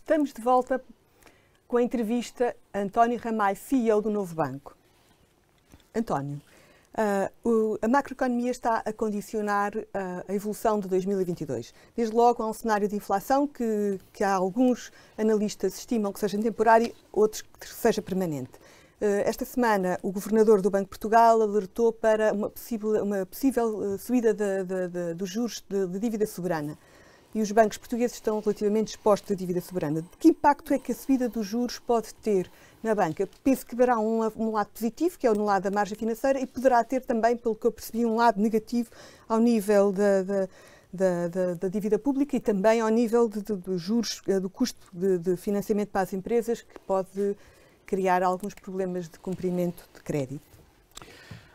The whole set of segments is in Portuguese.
Estamos de volta com a entrevista a António Ramalho, CEO do Novo Banco. António, a macroeconomia está a condicionar a evolução de 2022. Desde logo há um cenário de inflação que há alguns analistas estimam que seja temporário, outros que seja permanente. Esta semana, o governador do Banco de Portugal alertou para uma possível subida dos juros de dívida soberana. E os bancos portugueses estão relativamente expostos à dívida soberana. De que impacto é que a subida dos juros pode ter na banca? Penso que haverá um lado positivo, que é no lado da margem financeira, e poderá ter também, pelo que eu percebi, um lado negativo ao nível da dívida pública e também ao nível dos juros, do custo de financiamento para as empresas, que pode criar alguns problemas de cumprimento de crédito.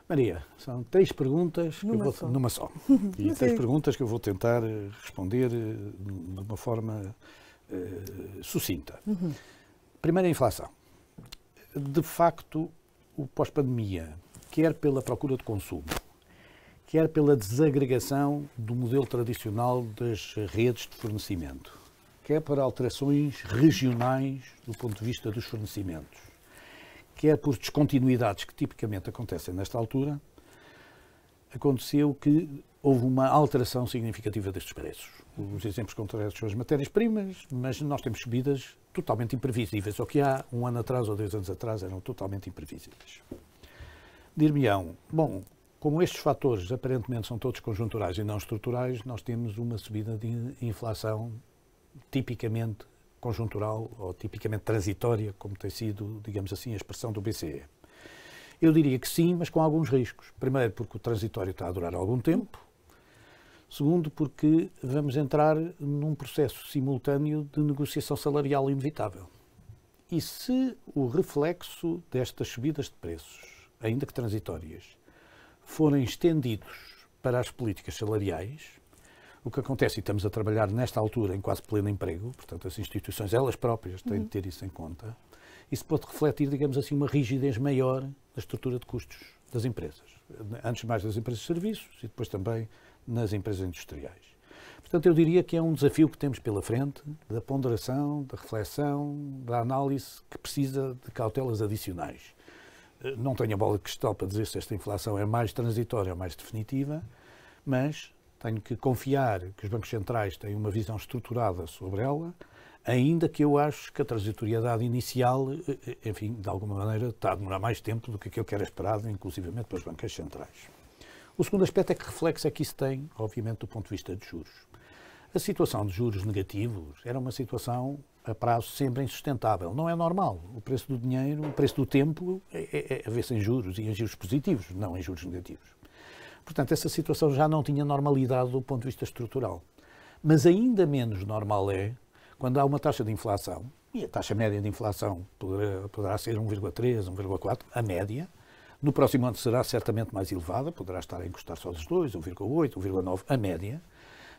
Maria, são 3 perguntas numa só. E 3 perguntas que eu vou tentar responder de uma forma sucinta. Primeiro, a inflação. De facto, o pós-pandemia, quer pela procura de consumo, quer pela desagregação do modelo tradicional das redes de fornecimento, quer para alterações regionais do ponto de vista dos fornecimentos, quer por descontinuidades que tipicamente acontecem nesta altura, aconteceu que houve uma alteração significativa destes preços. Os exemplos concretos são as matérias-primas, mas nós temos subidas totalmente imprevisíveis, ou que há um ano atrás ou 2 anos atrás eram totalmente imprevisíveis. Dir-me-ão, bom, como estes fatores aparentemente são todos conjunturais e não estruturais, nós temos uma subida de inflação tipicamente conjuntural ou tipicamente transitória, como tem sido, digamos assim, a expressão do BCE. Eu diria que sim, mas com alguns riscos. Primeiro, porque o transitório está a durar algum tempo. Segundo, porque vamos entrar num processo simultâneo de negociação salarial inevitável. E se o reflexo destas subidas de preços, ainda que transitórias, forem estendidos para as políticas salariais, o que acontece, e estamos a trabalhar nesta altura em quase pleno emprego, portanto as instituições elas próprias têm de ter isso em conta, isso pode refletir, digamos assim, uma rigidez maior da estrutura de custos das empresas. Antes mais das empresas de serviços e depois também nas empresas industriais. Portanto, eu diria que é um desafio que temos pela frente, da ponderação, da reflexão, da análise, que precisa de cautelas adicionais. Não tenho a bola de cristal para dizer se esta inflação é mais transitória ou mais definitiva, mas tenho que confiar que os bancos centrais têm uma visão estruturada sobre ela, ainda que eu acho que a transitoriedade inicial, enfim, de alguma maneira, está a demorar mais tempo do que aquilo que era esperado, inclusivamente pelos bancos centrais. O segundo aspecto é que reflexo é que isso tem, obviamente, do ponto de vista de juros. A situação de juros negativos era uma situação a prazo sempre insustentável. Não é normal. O preço do dinheiro, o preço do tempo é a ver-se em juros e em juros positivos, não em juros negativos. Portanto, essa situação já não tinha normalidade do ponto de vista estrutural. Mas ainda menos normal é quando há uma taxa de inflação, e a taxa média de inflação poderá ser 1,3, 1,4, a média. No próximo ano será certamente mais elevada, poderá estar a encostar-se aos 2, 1,8, 1,9, a média.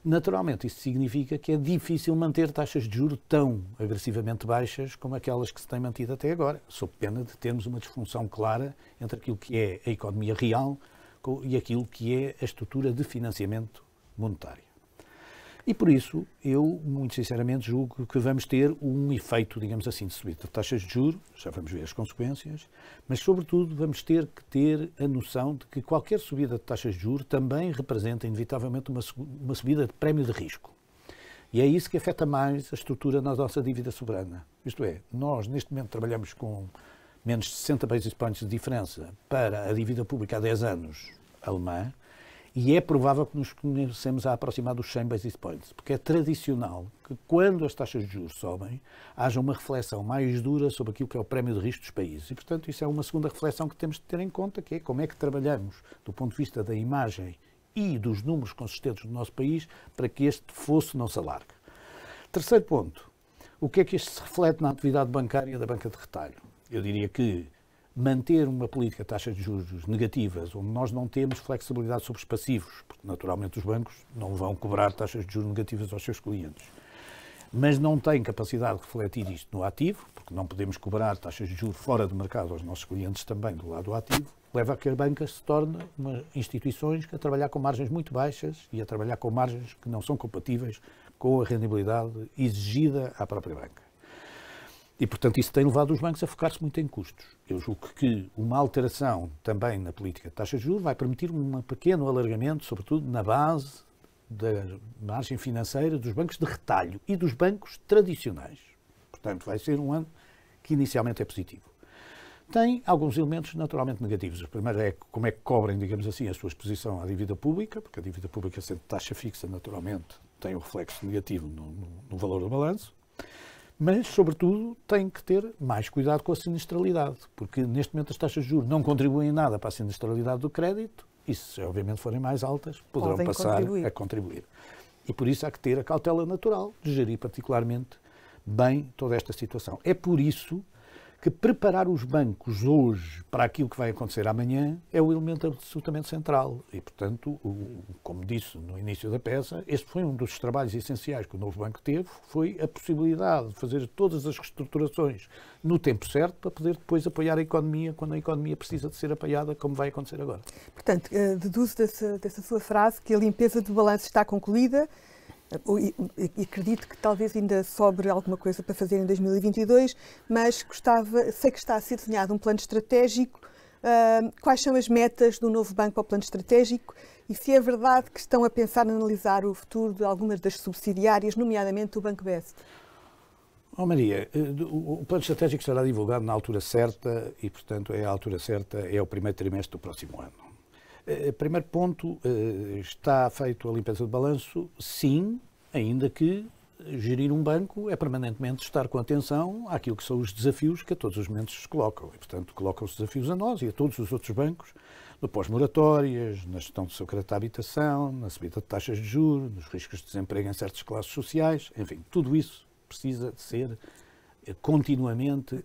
Naturalmente, isso significa que é difícil manter taxas de juros tão agressivamente baixas como aquelas que se têm mantido até agora, sob pena de termos uma disfunção clara entre aquilo que é a economia real e aquilo que é a estrutura de financiamento monetário. E por isso, eu, muito sinceramente, julgo que vamos ter um efeito, digamos assim, de subida de taxas de juros, já vamos ver as consequências, mas, sobretudo, vamos ter que ter a noção de que qualquer subida de taxas de juros também representa, inevitavelmente, uma subida de prémio de risco. E é isso que afeta mais a estrutura na nossa dívida soberana. Isto é, nós, neste momento, trabalhamos com menos de 60 basis points de diferença para a dívida pública há 10 anos alemã, e é provável que nos comecemos a aproximar dos 100 basis points, porque é tradicional que quando as taxas de juros sobem, haja uma reflexão mais dura sobre aquilo que é o prémio de risco dos países. E, portanto, isso é uma segunda reflexão que temos de ter em conta, que é como é que trabalhamos do ponto de vista da imagem e dos números consistentes do nosso país para que este fosso não se alargue. Terceiro ponto, o que é que isto se reflete na atividade bancária da banca de retalho? Eu diria que manter uma política de taxas de juros negativas, onde nós não temos flexibilidade sobre os passivos, porque naturalmente os bancos não vão cobrar taxas de juros negativas aos seus clientes, mas não têm capacidade de refletir isto no ativo, porque não podemos cobrar taxas de juros fora do mercado aos nossos clientes também do lado do ativo, leva a que a banca se torne instituições a trabalhar com margens muito baixas e a trabalhar com margens que não são compatíveis com a rendibilidade exigida à própria banca. E, portanto, isso tem levado os bancos a focar-se muito em custos. Eu julgo que uma alteração também na política de taxas de juros vai permitir um pequeno alargamento, sobretudo na base da margem financeira dos bancos de retalho e dos bancos tradicionais. Portanto, vai ser um ano que inicialmente é positivo. Tem alguns elementos naturalmente negativos. O primeiro é como é que cobrem, digamos assim, a sua exposição à dívida pública, porque a dívida pública, sendo taxa fixa, naturalmente, tem um reflexo negativo no valor do balanço. Mas, sobretudo, tem que ter mais cuidado com a sinistralidade, porque neste momento as taxas de juros não contribuem em nada para a sinistralidade do crédito e, se obviamente forem mais altas, poderão passar a contribuir. E por isso há que ter a cautela natural de gerir particularmente bem toda esta situação. É por isso que preparar os bancos hoje para aquilo que vai acontecer amanhã é o elemento absolutamente central. E, portanto, como disse no início da peça, este foi um dos trabalhos essenciais que o novo banco teve, foi a possibilidade de fazer todas as reestruturações no tempo certo para poder depois apoiar a economia quando a economia precisa de ser apoiada, como vai acontecer agora. Portanto, deduzo dessa sua frase que a limpeza do balanço está concluída. E acredito que talvez ainda sobre alguma coisa para fazer em 2022, mas sei que está a ser desenhado um plano estratégico. Quais são as metas do novo banco ao plano estratégico e se é verdade que estão a pensar em analisar o futuro de algumas das subsidiárias, nomeadamente o Banco Best? Maria, o plano estratégico será divulgado na altura certa e, portanto, a altura certa é o primeiro trimestre do próximo ano. Primeiro ponto, está feito a limpeza de balanço, sim, ainda que gerir um banco é permanentemente estar com atenção àquilo que são os desafios que a todos os momentos se colocam. E, portanto, colocam os desafios a nós e a todos os outros bancos, no pós-moratórias, na gestão do seu crédito à habitação, na subida de taxas de juros, nos riscos de desemprego em certas classes sociais, enfim, tudo isso precisa de ser continuamente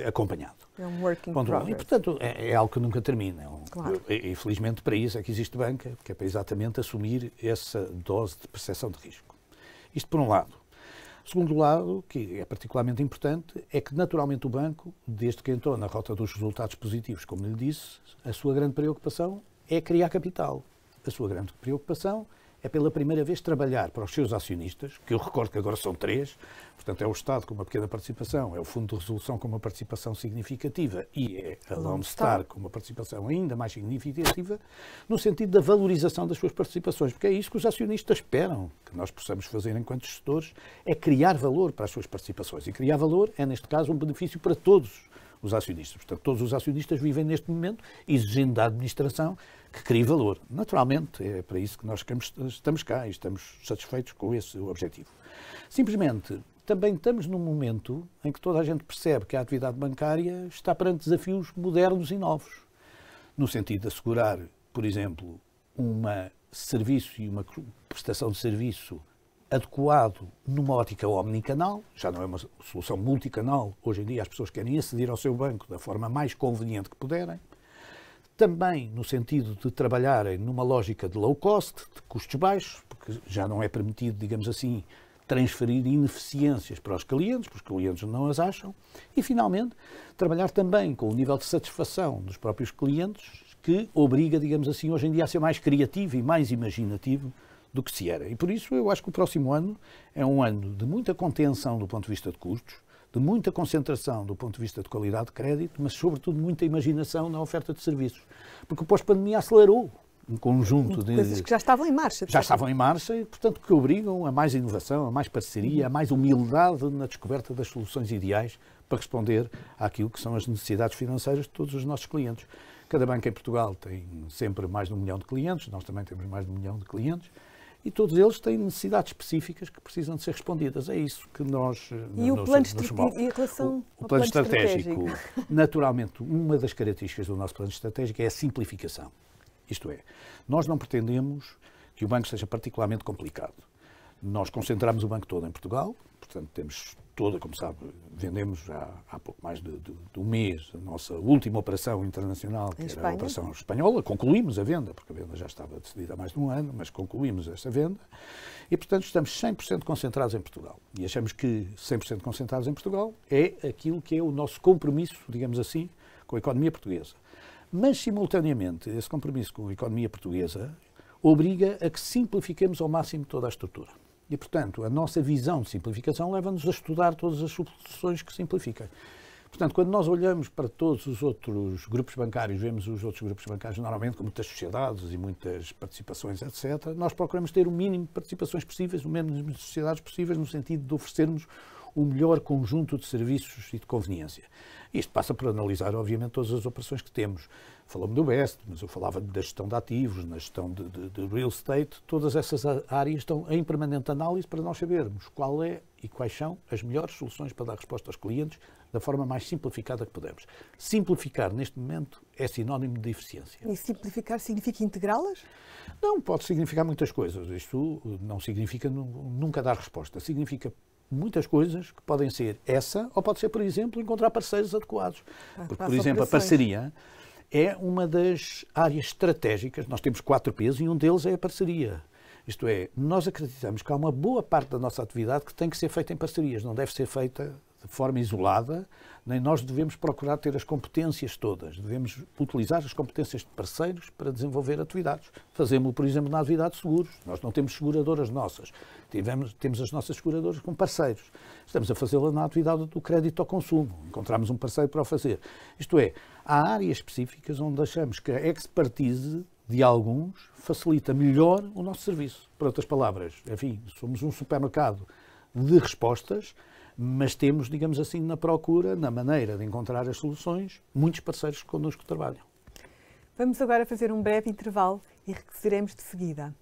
acompanhado. É um work in progress. E, portanto, é algo que nunca termina. Claro. E, felizmente, para isso é que existe banca, que é para exatamente assumir essa dose de percepção de risco. Isto por um lado. Segundo lado, que é particularmente importante, é que, naturalmente, o banco, desde que entrou na rota dos resultados positivos, como lhe disse, a sua grande preocupação é criar capital. A sua grande preocupação é pela primeira vez trabalhar para os seus acionistas, que eu recordo que agora são 3, portanto é o Estado com uma pequena participação, é o Fundo de Resolução com uma participação significativa e é a Lone Star com uma participação ainda mais significativa, no sentido da valorização das suas participações, porque é isso que os acionistas esperam que nós possamos fazer enquanto gestores, é criar valor para as suas participações. E criar valor é, neste caso, um benefício para todos os acionistas. Portanto, todos os acionistas vivem neste momento exigindo da administração que crie valor. Naturalmente, é para isso que nós estamos cá e estamos satisfeitos com esse objetivo. Simplesmente, também estamos num momento em que toda a gente percebe que a atividade bancária está perante desafios modernos e novos, no sentido de assegurar, por exemplo, um serviço e uma prestação de serviço adequado numa ótica omnicanal, já não é uma solução multicanal, hoje em dia as pessoas querem aceder ao seu banco da forma mais conveniente que puderem, também no sentido de trabalharem numa lógica de low cost, de custos baixos, porque já não é permitido, digamos assim, transferir ineficiências para os clientes, porque os clientes não as acham, e finalmente trabalhar também com o nível de satisfação dos próprios clientes, que obriga, digamos assim, hoje em dia a ser mais criativo e mais imaginativo do que se era. E por isso eu acho que o próximo ano é um ano de muita contenção do ponto de vista de custos, de muita concentração do ponto de vista de qualidade de crédito, mas sobretudo muita imaginação na oferta de serviços. Porque o pós-pandemia acelerou um conjunto de coisas que já estavam em marcha. Já estavam em marcha e, portanto, que obrigam a mais inovação, a mais parceria, a mais humildade na descoberta das soluções ideais para responder àquilo que são as necessidades financeiras de todos os nossos clientes. Cada banco em Portugal tem sempre mais de 1 milhão de clientes, nós também temos mais de 1 milhão de clientes, e todos eles têm necessidades específicas que precisam de ser respondidas. É isso que nós E o plano estratégico? O plano estratégico, naturalmente, uma das características do nosso plano estratégico é a simplificação. Isto é, nós não pretendemos que o banco seja particularmente complicado. Nós concentramos o banco todo em Portugal, portanto temos toda, como sabe, vendemos já há pouco mais de um mês a nossa última operação internacional, que era a operação espanhola. Concluímos a venda, porque a venda já estava decidida há mais de um ano, mas concluímos essa venda e, portanto, estamos 100% concentrados em Portugal. E achamos que 100% concentrados em Portugal é aquilo que é o nosso compromisso, digamos assim, com a economia portuguesa. Mas, simultaneamente, esse compromisso com a economia portuguesa obriga a que simplifiquemos ao máximo toda a estrutura. E, portanto, a nossa visão de simplificação leva-nos a estudar todas as soluções que simplificam. Portanto, quando nós olhamos para todos os outros grupos bancários, vemos os outros grupos bancários normalmente com muitas sociedades e muitas participações, etc., nós procuramos ter o mínimo de participações possíveis, o mínimo de sociedades possíveis, no sentido de oferecermos o melhor conjunto de serviços e de conveniência. Isto passa por analisar, obviamente, todas as operações que temos. Falou-me do BEST, mas eu falava da gestão de ativos, na gestão de real estate. Todas essas áreas estão em permanente análise para nós sabermos qual é e quais são as melhores soluções para dar resposta aos clientes da forma mais simplificada que podemos. Simplificar, neste momento, é sinónimo de eficiência. E simplificar significa integrá-las? Não, pode significar muitas coisas. Isto não significa nunca dar resposta. Significa muitas coisas que podem ser essa, ou pode ser, por exemplo, encontrar parceiros adequados. Porque, por exemplo, a parceria é uma das áreas estratégicas. Nós temos 4 P's e um deles é a parceria. Isto é, nós acreditamos que há uma boa parte da nossa atividade que tem que ser feita em parcerias, não deve ser feita de forma isolada, nem nós devemos procurar ter as competências todas. Devemos utilizar as competências de parceiros para desenvolver atividades. Fazemos-lo, por exemplo, na atividade de seguros. Nós não temos seguradoras nossas. Temos as nossas seguradoras com parceiros. Estamos a fazê-la na atividade do crédito ao consumo. Encontramos um parceiro para o fazer. Isto é, há áreas específicas onde achamos que a expertise de alguns facilita melhor o nosso serviço. Por outras palavras, enfim, somos um supermercado de respostas, mas temos, digamos assim, na procura, na maneira de encontrar as soluções, muitos parceiros que connosco trabalham. Vamos agora fazer um breve intervalo e regressaremos de seguida.